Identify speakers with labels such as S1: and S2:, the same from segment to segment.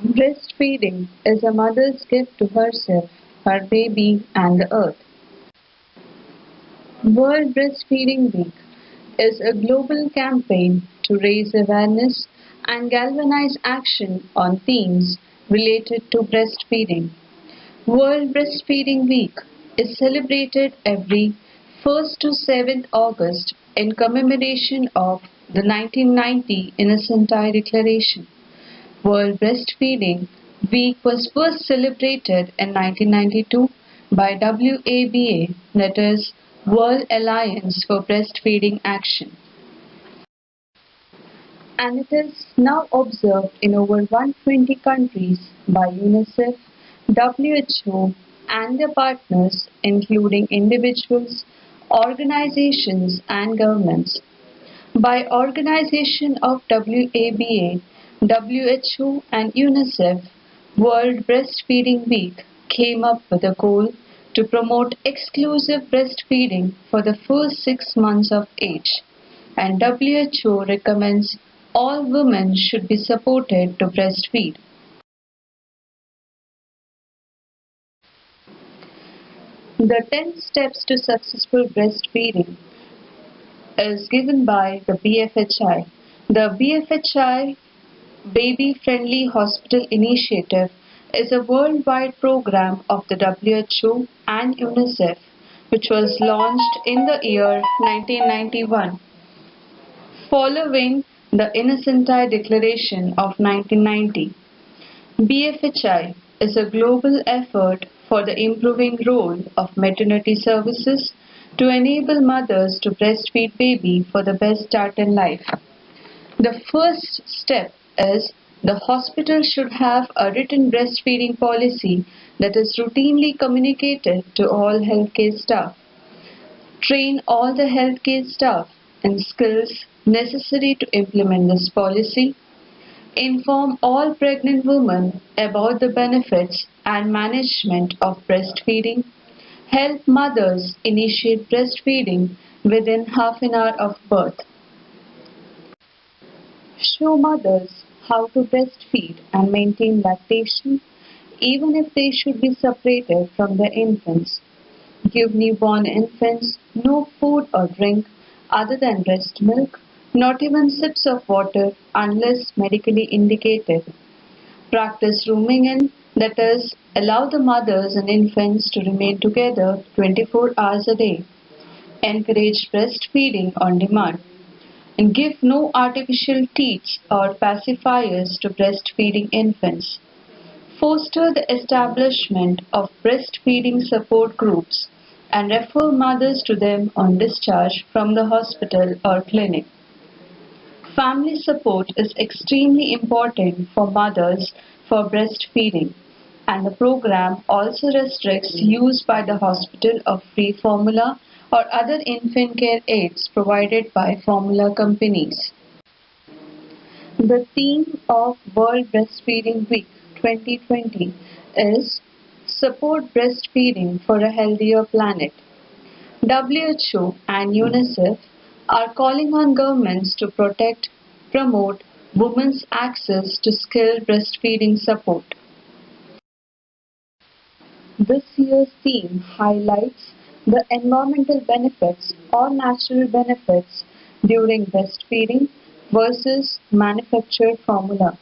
S1: Breastfeeding is a mother's gift to herself, her baby, and the earth. World Breastfeeding Week is a global campaign to raise awareness and galvanize action on themes related to breastfeeding. World Breastfeeding Week is celebrated every 1st to 7th August in commemoration of the 1990 Innocent Eye Declaration. World Breastfeeding Week was first celebrated in 1992 by WABA, that is, World Alliance for Breastfeeding Action, and it is now observed in over 120 countries by UNICEF, WHO, and their partners, including individuals, organizations, and governments. By organization of WABA, WHO, and UNICEF, World Breastfeeding Week came up with a goal to promote exclusive breastfeeding for the first 6 months of age, and WHO recommends all women should be supported to breastfeed. The 10 steps to successful breastfeeding is given by the BFHI. The BFHI Baby Friendly Hospital Initiative is a worldwide program of the WHO and UNICEF which was launched in the year 1991 following the Innocent Eye Declaration of 1990. BFHI is a global effort for the improving role of maternity services to enable mothers to breastfeed baby for the best start in life. The first step is the hospital should have a written breastfeeding policy that is routinely communicated to all healthcare staff. Train all the healthcare staff in skills necessary to implement this policy. Inform all pregnant women about the benefits and management of breastfeeding. Help mothers initiate breastfeeding within half an hour of birth. Show mothers how to breastfeed and maintain lactation even if they should be separated from their infants. Give newborn infants no food or drink other than breast milk, not even sips of water unless medically indicated. Practice rooming in, that is, allow the mothers and infants to remain together 24 hours a day. Encourage breastfeeding on demand. And give no artificial teats or pacifiers to breastfeeding infants. Foster the establishment of breastfeeding support groups and refer mothers to them on discharge from the hospital or clinic. Family support is extremely important for mothers for breastfeeding, and the program also restricts use by the hospital of free formula or other infant care aids provided by formula companies. The theme of World Breastfeeding Week 2020 is Support Breastfeeding for a Healthier Planet. WHO and UNICEF are calling on governments to protect, promote women's access to skilled breastfeeding support. This year's theme highlights the environmental benefits or natural benefits during breastfeeding versus manufactured formula.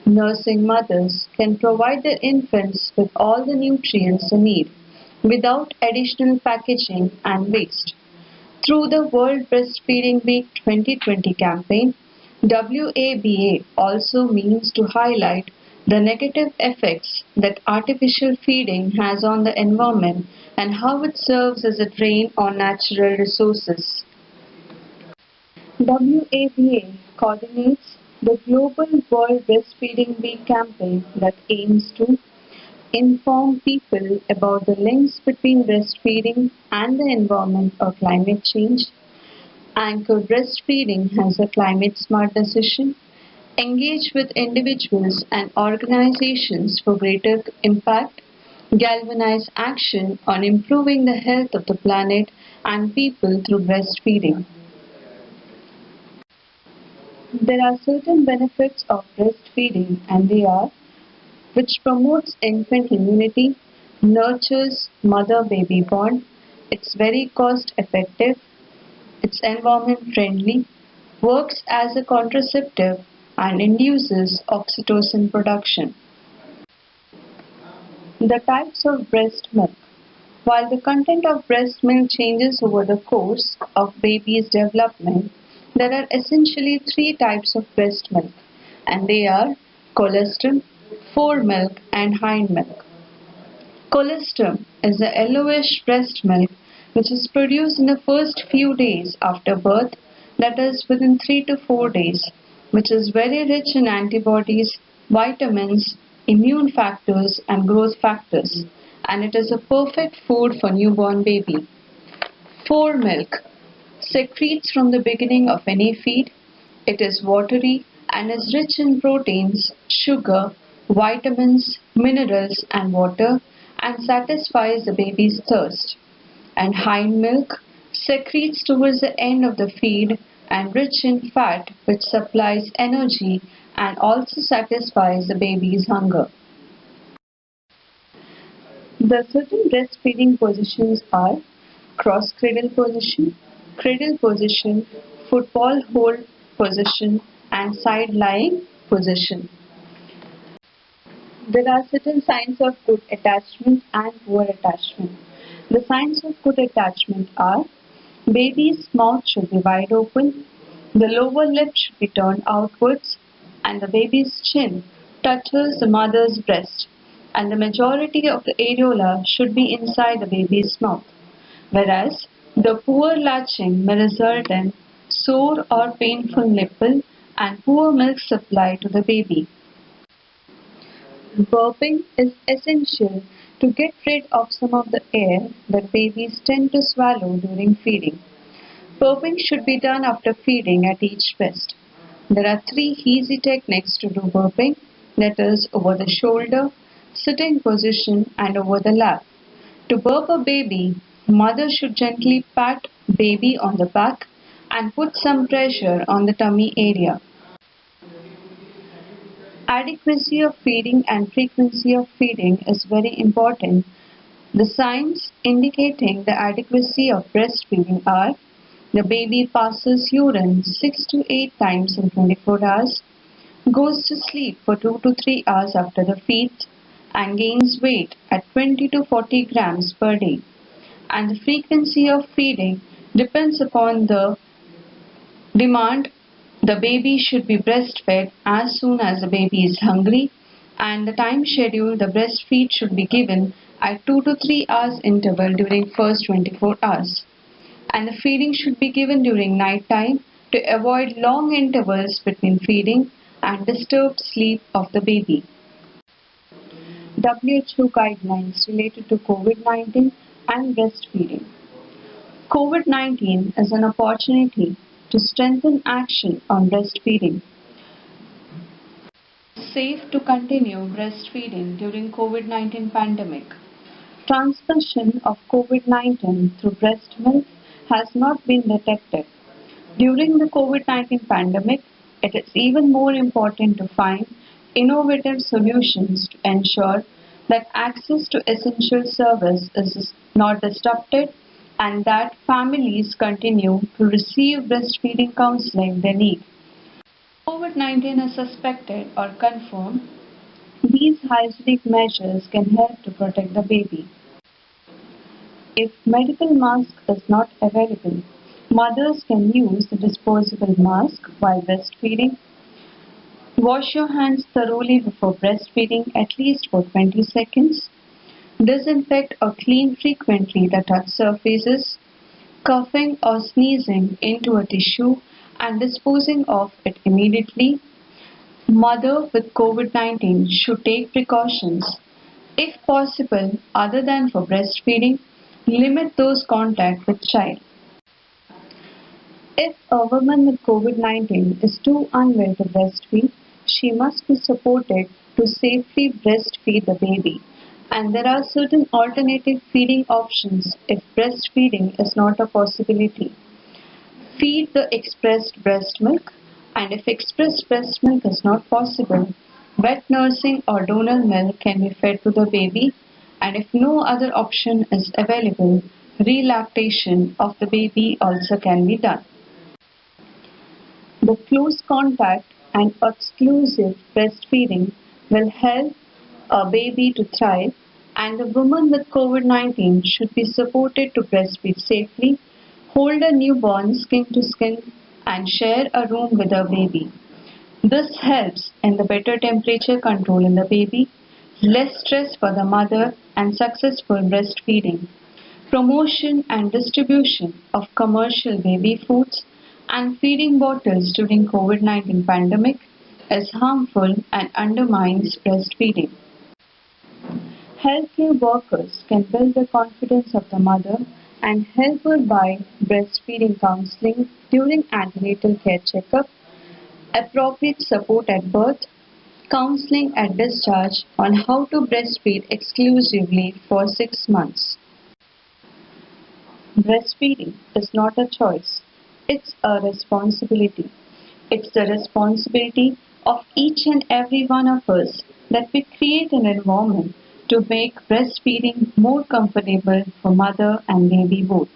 S1: Nursing mothers can provide their infants with all the nutrients they need without additional packaging and waste. Through the World Breastfeeding Week 2020 campaign, WABA also means to highlight the negative effects that artificial feeding has on the environment and how it serves as a drain on natural resources. WABA coordinates the Global World Breastfeeding Week campaign that aims to inform people about the links between breastfeeding and the environment or climate change, anchor breastfeeding as a climate smart decision, engage with individuals and organizations for greater impact, galvanize action on improving the health of the planet and people through breastfeeding. There are certain benefits of breastfeeding, and they are which promotes infant immunity, nurtures mother-baby bond, it's very cost effective, it's environment friendly, works as a contraceptive, and induces oxytocin production. The types of breast milk. While the content of breast milk changes over the course of baby's development, there are essentially three types of breast milk, and they are colostrum, foremilk, and hind milk. Colostrum is the yellowish breast milk which is produced in the first few days after birth, that is within 3 to 4 days, which is very rich in antibodies, vitamins, immune factors, and growth factors, and it is a perfect food for newborn baby. Foremilk secretes from the beginning of any feed. It is watery and is rich in proteins, sugar, vitamins, minerals, and water, and satisfies the baby's thirst. And hind milk secretes towards the end of the feed and rich in fat, which supplies energy and also satisfies the baby's hunger. The certain breastfeeding positions are cross cradle position, football hold position, and side lying position. There are certain signs of good attachment and poor attachment. The signs of good attachment are baby's mouth should be wide open, the lower lip should be turned outwards, and the baby's chin touches the mother's breast, and the majority of the areola should be inside the baby's mouth. Whereas the poor latching may result in sore or painful nipple and poor milk supply to the baby. Burping is essential to get rid of some of the air that babies tend to swallow during feeding. Burping should be done after feeding at each breast. There are three easy techniques to do burping, that is over the shoulder, sitting position, and over the lap. To burp a baby, mother should gently pat baby on the back and put some pressure on the tummy area. Adequacy of feeding and frequency of feeding is very important. The signs indicating the adequacy of breastfeeding are the baby passes urine 6 to 8 times in 24 hours, goes to sleep for 2 to 3 hours after the feed, and gains weight at 20 to 40 grams per day. And the frequency of feeding depends upon the demand. The baby should be breastfed as soon as the baby is hungry, and the time schedule the breastfeed should be given at 2 to 3 hours interval during first 24 hours. And the feeding should be given during night time to avoid long intervals between feeding and disturbed sleep of the baby. WHO guidelines related to COVID-19 and breastfeeding. COVID-19 is an opportunity to strengthen action on breastfeeding. Safe to continue breastfeeding during COVID-19 pandemic. Transmission of COVID-19 through breast milk has not been detected. During the COVID-19 pandemic, it is even more important to find innovative solutions to ensure that access to essential service is not disrupted and that families continue to receive breastfeeding counseling they need. COVID-19 is suspected or confirmed. These hygienic measures can help to protect the baby. If medical mask is not available, mothers can use the disposable mask while breastfeeding. Wash your hands thoroughly before breastfeeding at least for 20 seconds. Disinfect or clean frequently the touch surfaces. Coughing or sneezing into a tissue and disposing of it immediately. Mother with COVID-19 should take precautions. If possible, other than for breastfeeding, limit those contact with child. If a woman with COVID-19 is too unwell to breastfeed, she must be supported to safely breastfeed the baby. And there are certain alternative feeding options if breastfeeding is not a possibility. Feed the expressed breast milk. And if express breast milk is not possible, wet nursing or donor milk can be fed to the baby, and if no other option is available, relactation of the baby also can be done. The close contact and exclusive breastfeeding will help a baby to thrive, and the woman with COVID-19 should be supported to breastfeed safely, hold a newborn skin to skin, and share a room with her baby. This helps in the better temperature control in the baby, less stress for the mother, and successful breastfeeding. Promotion and distribution of commercial baby foods and feeding bottles during COVID-19 pandemic is harmful and undermines breastfeeding. Healthcare workers can build the confidence of the mother and help her by breastfeeding counseling during antenatal care checkup, appropriate support at birth, counseling at discharge on how to breastfeed exclusively for 6 months. Breastfeeding is not a choice, it's a responsibility. It's the responsibility of each and every one of us that we create an environment to make breastfeeding more comfortable for mother and baby both.